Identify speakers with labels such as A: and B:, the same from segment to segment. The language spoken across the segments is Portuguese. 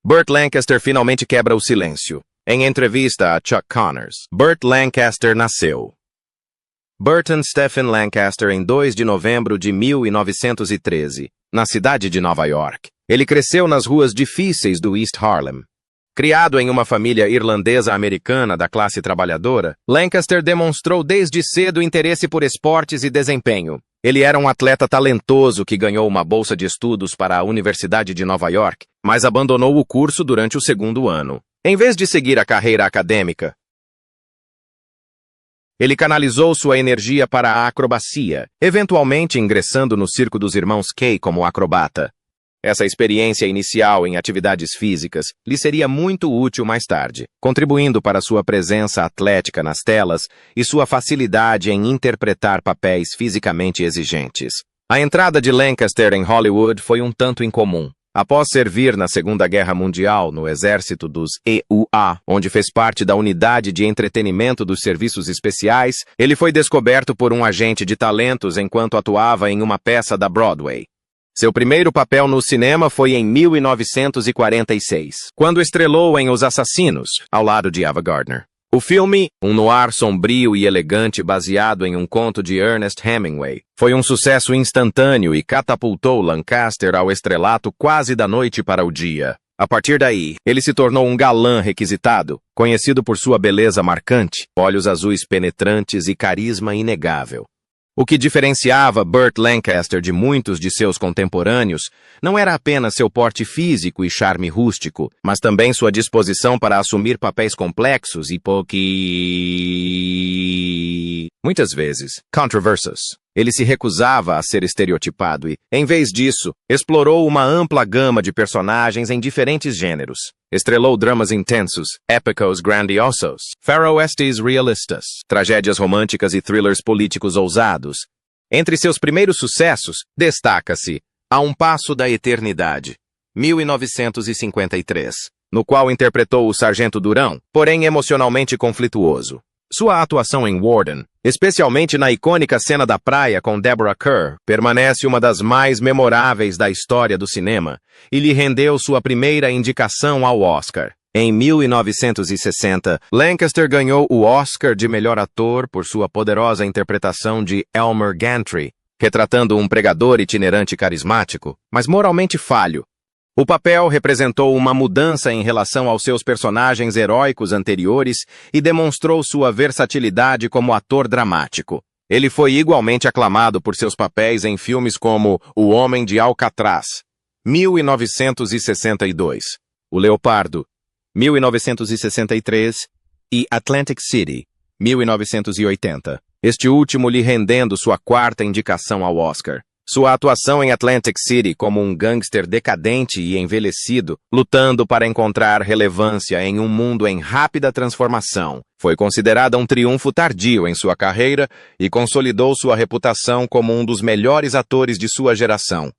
A: Burt Lancaster finalmente quebra o silêncio. Em entrevista a Chuck Connors, Burt Lancaster nasceu. Burton Stephen Lancaster em 2 de novembro de 1913, na cidade de Nova York. Ele cresceu nas ruas difíceis do East Harlem. Criado em uma família irlandesa-americana da classe trabalhadora, Lancaster demonstrou desde cedo interesse por esportes e desempenho. Ele era um atleta talentoso que ganhou uma bolsa de estudos para a Universidade de Nova York, mas abandonou o curso durante o segundo ano. Em vez de seguir a carreira acadêmica, ele canalizou sua energia para a acrobacia, eventualmente ingressando no circo dos irmãos Kay como acrobata. Essa experiência inicial em atividades físicas lhe seria muito útil mais tarde, contribuindo para sua presença atlética nas telas e sua facilidade em interpretar papéis fisicamente exigentes. A entrada de Lancaster em Hollywood foi um tanto incomum. Após servir na Segunda Guerra Mundial no exército dos EUA, onde fez parte da unidade de entretenimento dos serviços especiais, ele foi descoberto por um agente de talentos enquanto atuava em uma peça da Broadway. Seu primeiro papel no cinema foi em 1946, quando estrelou em Os Assassinos, ao lado de Ava Gardner. O filme, um noir sombrio e elegante baseado em um conto de Ernest Hemingway, foi um sucesso instantâneo e catapultou Lancaster ao estrelato quase da noite para o dia. A partir daí, ele se tornou um galã requisitado, conhecido por sua beleza marcante, olhos azuis penetrantes e carisma inegável. O que diferenciava Burt Lancaster de muitos de seus contemporâneos não era apenas seu porte físico e charme rústico, mas também sua disposição para assumir papéis complexos e muitas vezes, controversos. Ele se recusava a ser estereotipado e, em vez disso, explorou uma ampla gama de personagens em diferentes gêneros. Estrelou dramas intensos, épicos grandiosos, faroestes realistas, tragédias românticas e thrillers políticos ousados. Entre seus primeiros sucessos, destaca-se A um Passo da Eternidade, 1953, no qual interpretou o Sargento Durão, porém emocionalmente conflituoso. Sua atuação em Warden, especialmente na icônica cena da praia com Deborah Kerr, permanece uma das mais memoráveis da história do cinema e lhe rendeu sua primeira indicação ao Oscar. Em 1960, Lancaster ganhou o Oscar de melhor ator por sua poderosa interpretação de Elmer Gantry, retratando um pregador itinerante carismático, mas moralmente falho. O papel representou uma mudança em relação aos seus personagens heróicos anteriores e demonstrou sua versatilidade como ator dramático. Ele foi igualmente aclamado por seus papéis em filmes como O Homem de Alcatraz, 1962, O Leopardo, 1963 e Atlantic City, 1980, este último lhe rendendo sua quarta indicação ao Oscar. Sua atuação em Atlantic City como um gangster decadente e envelhecido, lutando para encontrar relevância em um mundo em rápida transformação, foi considerada um triunfo tardio em sua carreira e consolidou sua reputação como um dos melhores atores de sua geração.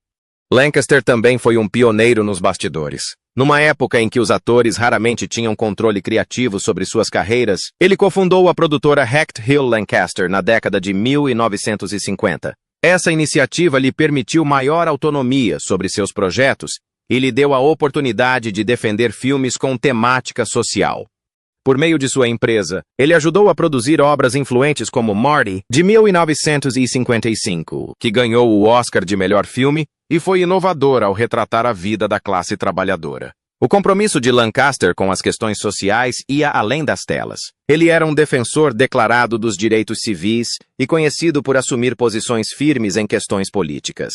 A: Lancaster também foi um pioneiro nos bastidores. Numa época em que os atores raramente tinham controle criativo sobre suas carreiras, ele cofundou a produtora Hecht Hill Lancaster na década de 1950. Essa iniciativa lhe permitiu maior autonomia sobre seus projetos e lhe deu a oportunidade de defender filmes com temática social. Por meio de sua empresa, ele ajudou a produzir obras influentes como Marty, de 1955, que ganhou o Oscar de melhor filme e foi inovador ao retratar a vida da classe trabalhadora. O compromisso de Lancaster com as questões sociais ia além das telas. Ele era um defensor declarado dos direitos civis e conhecido por assumir posições firmes em questões políticas.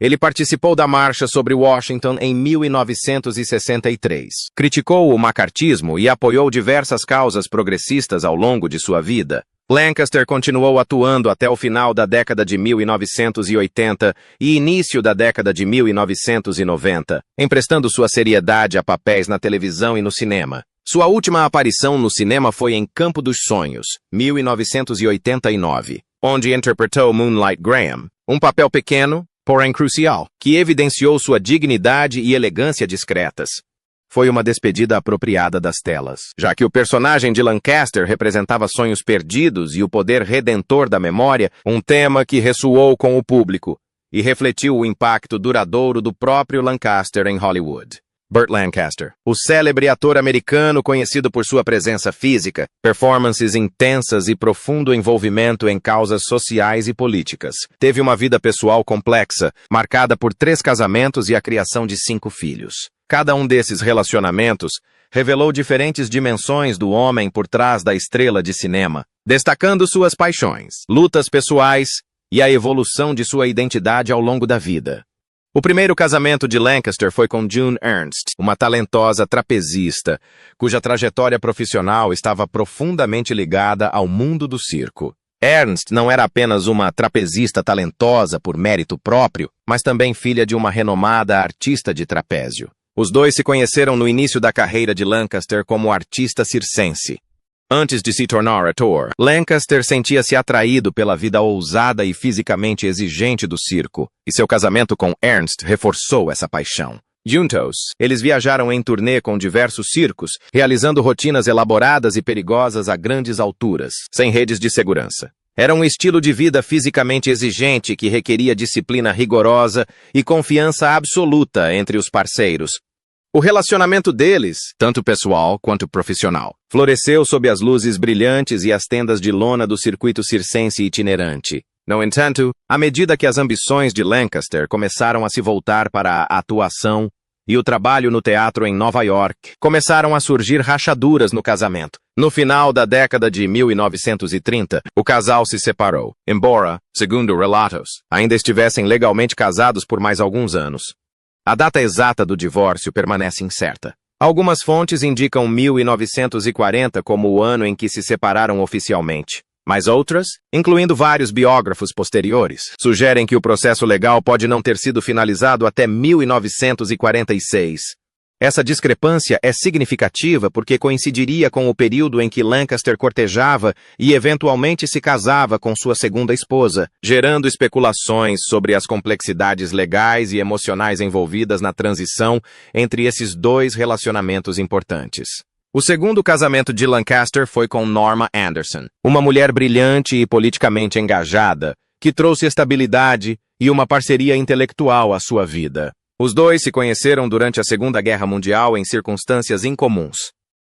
A: Ele participou da Marcha sobre Washington em 1963, criticou o macartismo e apoiou diversas causas progressistas ao longo de sua vida. Lancaster continuou atuando até o final da década de 1980 e início da década de 1990, emprestando sua seriedade a papéis na televisão e no cinema. Sua última aparição no cinema foi em Campo dos Sonhos, 1989, onde interpretou Moonlight Graham, um papel pequeno, porém crucial, que evidenciou sua dignidade e elegância discretas. Foi uma despedida apropriada das telas, já que o personagem de Lancaster representava sonhos perdidos e o poder redentor da memória, um tema que ressoou com o público e refletiu o impacto duradouro do próprio Lancaster em Hollywood. Burt Lancaster, o célebre ator americano conhecido por sua presença física, performances intensas e profundo envolvimento em causas sociais e políticas. Teve uma vida pessoal complexa, marcada por 3 casamentos e a criação de 5 filhos. Cada um desses relacionamentos revelou diferentes dimensões do homem por trás da estrela de cinema, destacando suas paixões, lutas pessoais e a evolução de sua identidade ao longo da vida. O primeiro casamento de Lancaster foi com June Ernst, uma talentosa trapezista, cuja trajetória profissional estava profundamente ligada ao mundo do circo. Ernst não era apenas uma trapezista talentosa por mérito próprio, mas também filha de uma renomada artista de trapézio. Os dois se conheceram no início da carreira de Lancaster como artista circense. Antes de se tornar ator, Lancaster sentia-se atraído pela vida ousada e fisicamente exigente do circo, e seu casamento com Ernst reforçou essa paixão. Juntos, eles viajaram em turnê com diversos circos, realizando rotinas elaboradas e perigosas a grandes alturas, sem redes de segurança. Era um estilo de vida fisicamente exigente que requeria disciplina rigorosa e confiança absoluta entre os parceiros. O relacionamento deles, tanto pessoal quanto profissional, floresceu sob as luzes brilhantes e as tendas de lona do circuito circense itinerante. No entanto, à medida que as ambições de Lancaster começaram a se voltar para a atuação e o trabalho no teatro em Nova York, começaram a surgir rachaduras no casamento. No final da década de 1930, o casal se separou, embora, segundo relatos, ainda estivessem legalmente casados por mais alguns anos. A data exata do divórcio permanece incerta. Algumas fontes indicam 1940 como o ano em que se separaram oficialmente, mas outras, incluindo vários biógrafos posteriores, sugerem que o processo legal pode não ter sido finalizado até 1946. Essa discrepância é significativa porque coincidiria com o período em que Lancaster cortejava e eventualmente se casava com sua segunda esposa, gerando especulações sobre as complexidades legais e emocionais envolvidas na transição entre esses dois relacionamentos importantes. O segundo casamento de Lancaster foi com Norma Anderson, uma mulher brilhante e politicamente engajada, que trouxe estabilidade e uma parceria intelectual à sua vida. Os dois se conheceram durante a Segunda Guerra Mundial em circunstâncias incomuns.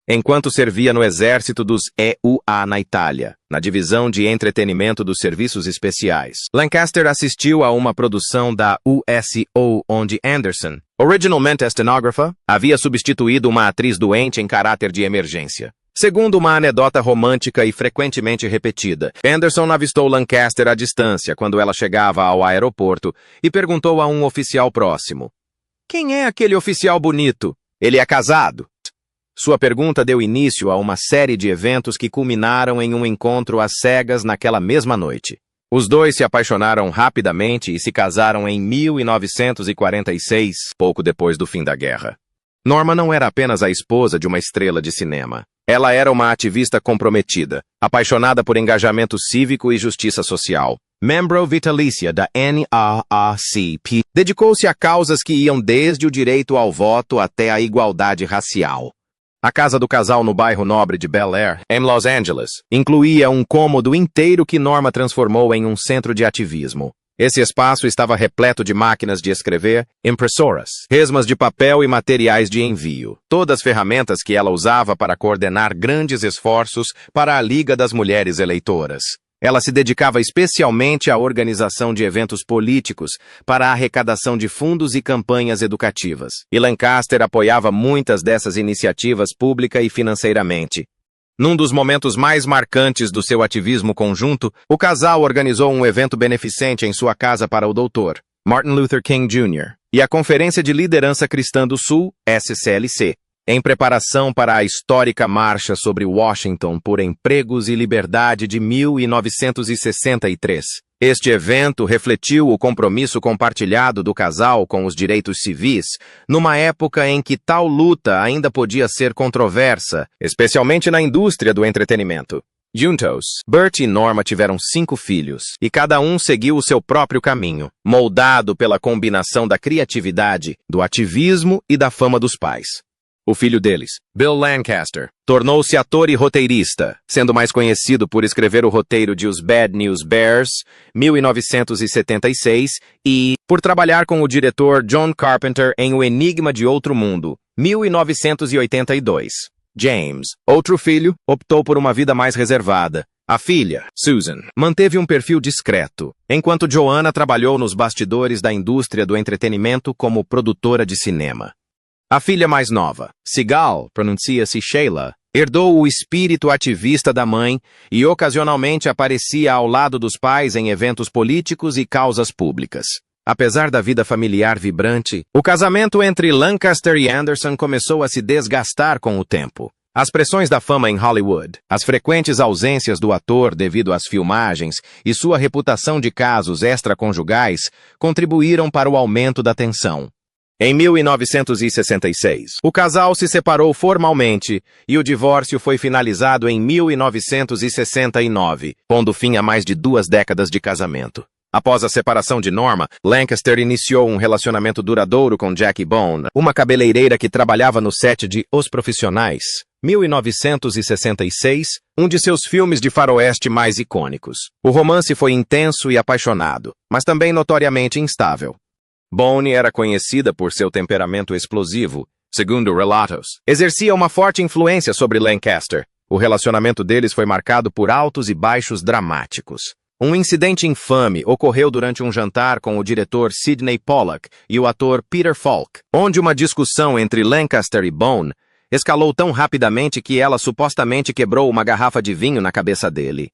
A: Enquanto servia no exército dos EUA na Itália, na divisão de entretenimento dos serviços especiais, Lancaster assistiu a uma produção da USO onde Anderson, originalmente stenógrafa, havia substituído uma atriz doente em caráter de emergência. Segundo uma anedota romântica e frequentemente repetida, Anderson avistou Lancaster à distância quando ela chegava ao aeroporto e perguntou a um oficial próximo: "Quem é aquele oficial bonito? Ele é casado?" Sua pergunta deu início a uma série de eventos que culminaram em um encontro às cegas naquela mesma noite. Os dois se apaixonaram rapidamente e se casaram em 1946, pouco depois do fim da guerra. Norma não era apenas a esposa de uma estrela de cinema. Ela era uma ativista comprometida, apaixonada por engajamento cívico e justiça social. Membro vitalícia da NAACP, dedicou-se a causas que iam desde o direito ao voto até a igualdade racial. A casa do casal no bairro nobre de Bel Air, em Los Angeles, incluía um cômodo inteiro que Norma transformou em um centro de ativismo. Esse espaço estava repleto de máquinas de escrever, impressoras, resmas de papel e materiais de envio, todas ferramentas que ela usava para coordenar grandes esforços para a Liga das Mulheres Eleitoras. Ela se dedicava especialmente à organização de eventos políticos para a arrecadação de fundos e campanhas educativas, e Lancaster apoiava muitas dessas iniciativas pública e financeiramente. Num dos momentos mais marcantes do seu ativismo conjunto, o casal organizou um evento beneficente em sua casa para o Dr. Martin Luther King Jr. e a Conferência de Liderança Cristã do Sul, SCLC, em preparação para a histórica Marcha sobre Washington por Empregos e Liberdade de 1963. Este evento refletiu o compromisso compartilhado do casal com os direitos civis, numa época em que tal luta ainda podia ser controversa, especialmente na indústria do entretenimento. Juntos, Burt e Norma tiveram 5 filhos, e cada um seguiu o seu próprio caminho, moldado pela combinação da criatividade, do ativismo e da fama dos pais. O filho deles, Bill Lancaster, tornou-se ator e roteirista, sendo mais conhecido por escrever o roteiro de Os Bad News Bears, 1976, e por trabalhar com o diretor John Carpenter em O Enigma de Outro Mundo, 1982. James, outro filho, optou por uma vida mais reservada. A filha, Susan, manteve um perfil discreto, enquanto Joanna trabalhou nos bastidores da indústria do entretenimento como produtora de cinema. A filha mais nova, Sigal, pronuncia-se Sheila, herdou o espírito ativista da mãe e ocasionalmente aparecia ao lado dos pais em eventos políticos e causas públicas. Apesar da vida familiar vibrante, o casamento entre Lancaster e Anderson começou a se desgastar com o tempo. As pressões da fama em Hollywood, as frequentes ausências do ator devido às filmagens e sua reputação de casos extraconjugais contribuíram para o aumento da tensão. Em 1966, o casal se separou formalmente e o divórcio foi finalizado em 1969, pondo fim a mais de 2 décadas de casamento. Após a separação de Norma, Lancaster iniciou um relacionamento duradouro com Jackie Bone, uma cabeleireira que trabalhava no set de Os Profissionais, 1966, um de seus filmes de faroeste mais icônicos. O romance foi intenso e apaixonado, mas também notoriamente instável. Bone era conhecida por seu temperamento explosivo, segundo relatos. Exercia uma forte influência sobre Lancaster. O relacionamento deles foi marcado por altos e baixos dramáticos. Um incidente infame ocorreu durante um jantar com o diretor Sidney Pollack e o ator Peter Falk, onde uma discussão entre Lancaster e Bone escalou tão rapidamente que ela supostamente quebrou uma garrafa de vinho na cabeça dele.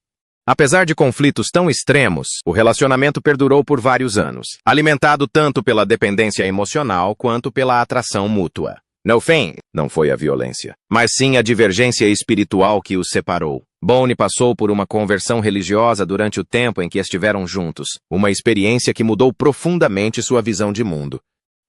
A: Apesar de conflitos tão extremos, o relacionamento perdurou por vários anos, alimentado tanto pela dependência emocional quanto pela atração mútua. No fim, não foi a violência, mas sim a divergência espiritual que os separou. Bone passou por uma conversão religiosa durante o tempo em que estiveram juntos, uma experiência que mudou profundamente sua visão de mundo.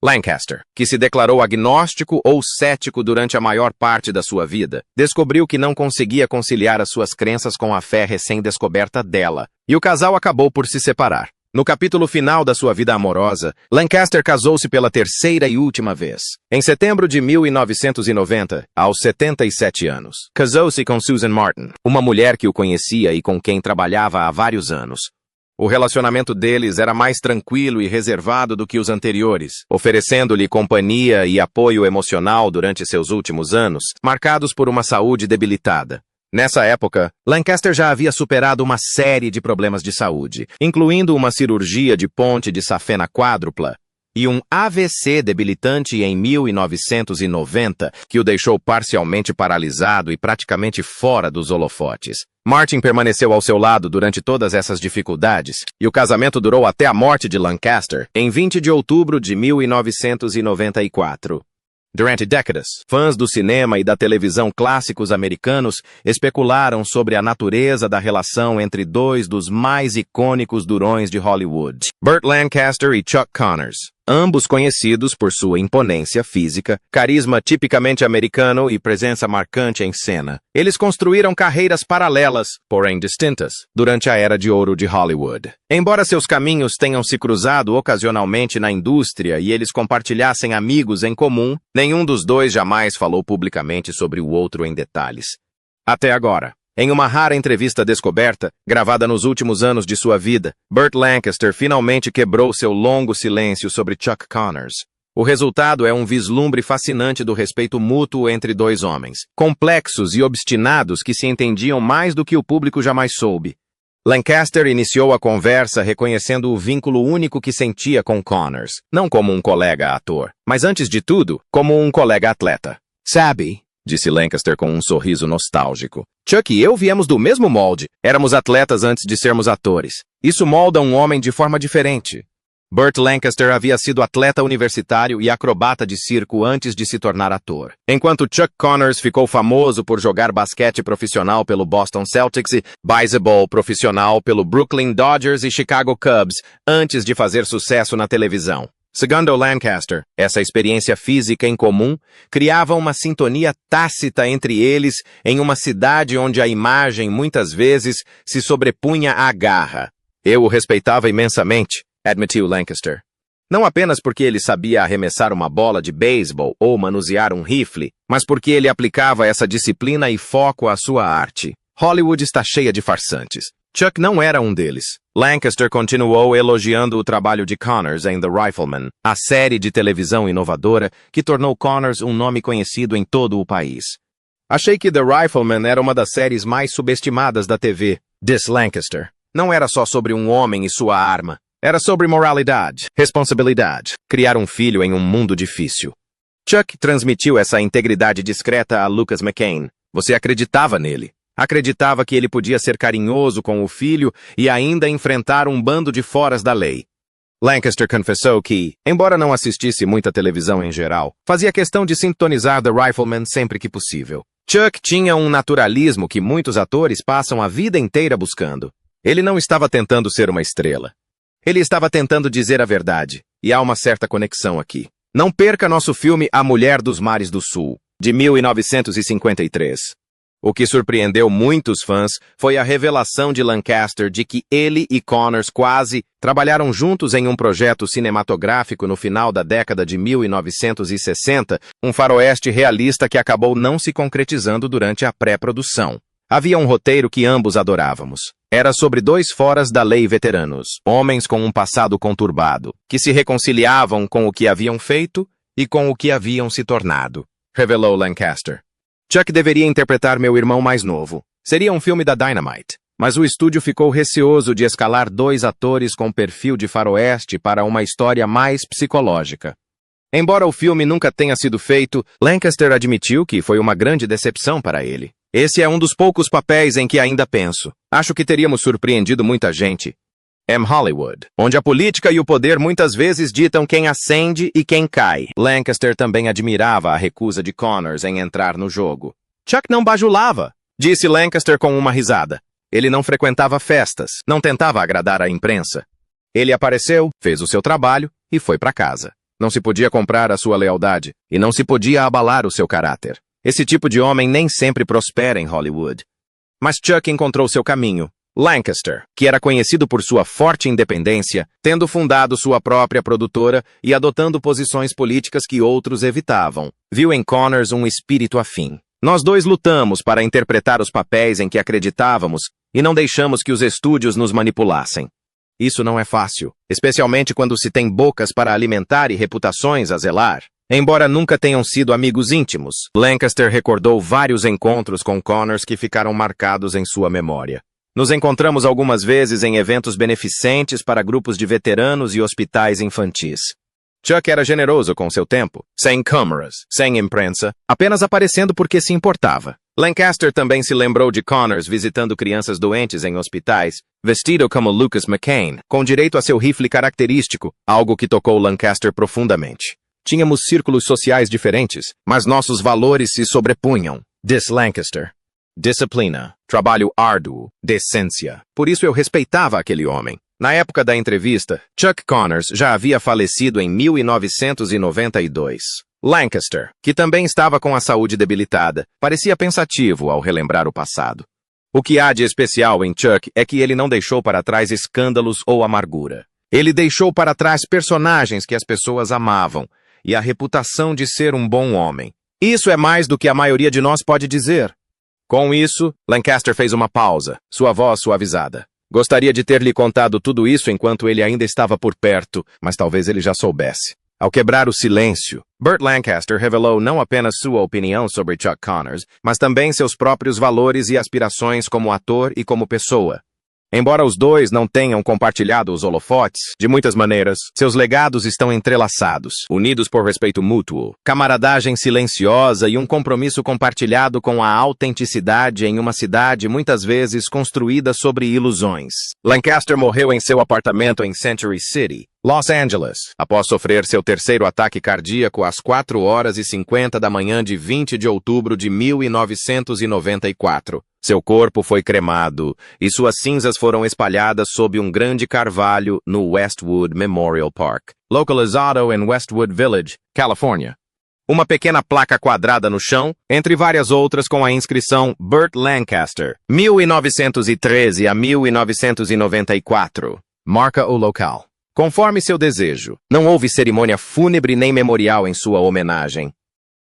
A: Lancaster, que se declarou agnóstico ou cético durante a maior parte da sua vida, descobriu que não conseguia conciliar as suas crenças com a fé recém-descoberta dela, e o casal acabou por se separar. No capítulo final da sua vida amorosa, Lancaster casou-se pela 3ª e última vez. Em setembro de 1990, aos 77 anos, casou-se com Susan Martin, uma mulher que o conhecia e com quem trabalhava há vários anos. O relacionamento deles era mais tranquilo e reservado do que os anteriores, oferecendo-lhe companhia e apoio emocional durante seus últimos anos, marcados por uma saúde debilitada. Nessa época, Lancaster já havia superado uma série de problemas de saúde, incluindo uma cirurgia de ponte de safena quádrupla e um AVC debilitante em 1990, que o deixou parcialmente paralisado e praticamente fora dos holofotes. Martin permaneceu ao seu lado durante todas essas dificuldades, e o casamento durou até a morte de Lancaster, em 20 de outubro de 1994. Durante décadas, fãs do cinema e da televisão clássicos americanos especularam sobre a natureza da relação entre dois dos mais icônicos durões de Hollywood, Burt Lancaster e Chuck Connors, ambos conhecidos por sua imponência física, carisma tipicamente americano e presença marcante em cena. Eles construíram carreiras paralelas, porém distintas, durante a era de ouro de Hollywood. Embora seus caminhos tenham se cruzado ocasionalmente na indústria e eles compartilhassem amigos em comum, nenhum dos dois jamais falou publicamente sobre o outro em detalhes. Até agora. Em uma rara entrevista descoberta, gravada nos últimos anos de sua vida, Burt Lancaster finalmente quebrou seu longo silêncio sobre Chuck Connors. O resultado é um vislumbre fascinante do respeito mútuo entre dois homens, complexos e obstinados que se entendiam mais do que o público jamais soube. Lancaster iniciou a conversa reconhecendo o vínculo único que sentia com Connors, não como um colega ator, mas antes de tudo, como um colega atleta. Sabe? Disse Lancaster com um sorriso nostálgico. Chuck e eu viemos do mesmo molde. Éramos atletas antes de sermos atores. Isso molda um homem de forma diferente. Burt Lancaster havia sido atleta universitário e acrobata de circo antes de se tornar ator, enquanto Chuck Connors ficou famoso por jogar basquete profissional pelo Boston Celtics e beisebol profissional pelo Brooklyn Dodgers e Chicago Cubs antes de fazer sucesso na televisão. Segundo Lancaster, essa experiência física em comum criava uma sintonia tácita entre eles em uma cidade onde a imagem muitas vezes se sobrepunha à garra. Eu o respeitava imensamente, admitiu Lancaster. Não apenas porque ele sabia arremessar uma bola de beisebol ou manusear um rifle, mas porque ele aplicava essa disciplina e foco à sua arte. Hollywood está cheia de farsantes. Chuck não era um deles. Lancaster continuou elogiando o trabalho de Connors em The Rifleman, a série de televisão inovadora que tornou Connors um nome conhecido em todo o país. Achei que The Rifleman era uma das séries mais subestimadas da TV, disse Lancaster. Não era só sobre um homem e sua arma. Era sobre moralidade, responsabilidade, criar um filho em um mundo difícil. Chuck transmitiu essa integridade discreta a Lucas McCain. Você acreditava nele. Acreditava que ele podia ser carinhoso com o filho e ainda enfrentar um bando de foras da lei. Lancaster confessou que, embora não assistisse muita televisão em geral, fazia questão de sintonizar The Rifleman sempre que possível. Chuck tinha um naturalismo que muitos atores passam a vida inteira buscando. Ele não estava tentando ser uma estrela. Ele estava tentando dizer a verdade, e há uma certa conexão aqui. Não perca nosso filme A Mulher dos Mares do Sul, de 1953. O que surpreendeu muitos fãs foi a revelação de Lancaster de que ele e Connors quase trabalharam juntos em um projeto cinematográfico no final da década de 1960, um faroeste realista que acabou não se concretizando durante a pré-produção. Havia um roteiro que ambos adorávamos. Era sobre dois foras da lei veteranos, homens com um passado conturbado, que se reconciliavam com o que haviam feito e com o que haviam se tornado, revelou Lancaster. Chuck deveria interpretar meu irmão mais novo. Seria um filme da Dynamite, mas o estúdio ficou receoso de escalar dois atores com perfil de faroeste para uma história mais psicológica. Embora o filme nunca tenha sido feito, Lancaster admitiu que foi uma grande decepção para ele. Esse é um dos poucos papéis em que ainda penso. Acho que teríamos surpreendido muita gente. Hollywood, onde a política e o poder muitas vezes ditam quem ascende e quem cai. Lancaster também admirava a recusa de Connors em entrar no jogo. Chuck não bajulava, disse Lancaster com uma risada. Ele não frequentava festas, não tentava agradar a imprensa. Ele apareceu, fez o seu trabalho e foi para casa. Não se podia comprar a sua lealdade e não se podia abalar o seu caráter. Esse tipo de homem nem sempre prospera em Hollywood. Mas Chuck encontrou seu caminho. Lancaster, que era conhecido por sua forte independência, tendo fundado sua própria produtora e adotando posições políticas que outros evitavam, viu em Connors um espírito afim. Nós dois lutamos para interpretar os papéis em que acreditávamos e não deixamos que os estúdios nos manipulassem. Isso não é fácil, especialmente quando se tem bocas para alimentar e reputações a zelar. Embora nunca tenham sido amigos íntimos, Lancaster recordou vários encontros com Connors que ficaram marcados em sua memória. Nos encontramos algumas vezes em eventos beneficentes para grupos de veteranos e hospitais infantis. Chuck era generoso com seu tempo, sem câmeras, sem imprensa, apenas aparecendo porque se importava. Lancaster também se lembrou de Connors visitando crianças doentes em hospitais, vestido como Lucas McCain, com direito a seu rifle característico, algo que tocou Lancaster profundamente. Tínhamos círculos sociais diferentes, mas nossos valores se sobrepunham, disse Lancaster. Disciplina, trabalho árduo, decência. Por isso eu respeitava aquele homem. Na época da entrevista, Chuck Connors já havia falecido em 1992. Lancaster, que também estava com a saúde debilitada, parecia pensativo ao relembrar o passado. O que há de especial em Chuck é que ele não deixou para trás escândalos ou amargura. Ele deixou para trás personagens que as pessoas amavam e a reputação de ser um bom homem. Isso é mais do que a maioria de nós pode dizer. Com isso, Lancaster fez uma pausa, sua voz suavizada. Gostaria de ter lhe contado tudo isso enquanto ele ainda estava por perto, mas talvez ele já soubesse. Ao quebrar o silêncio, Burt Lancaster revelou não apenas sua opinião sobre Chuck Connors, mas também seus próprios valores e aspirações como ator e como pessoa. Embora os dois não tenham compartilhado os holofotes, de muitas maneiras, seus legados estão entrelaçados, unidos por respeito mútuo, camaradagem silenciosa e um compromisso compartilhado com a autenticidade em uma cidade muitas vezes construída sobre ilusões. Lancaster morreu em seu apartamento em Century City, Los Angeles, após sofrer seu terceiro ataque cardíaco às 4h50 da manhã de 20 de outubro de 1994. Seu corpo foi cremado e suas cinzas foram espalhadas sob um grande carvalho no Westwood Memorial Park, localizado em Westwood Village, Califórnia. Uma pequena placa quadrada no chão, entre várias outras com a inscrição Burt Lancaster, 1913 a 1994. Marca o local. Conforme seu desejo, não houve cerimônia fúnebre nem memorial em sua homenagem.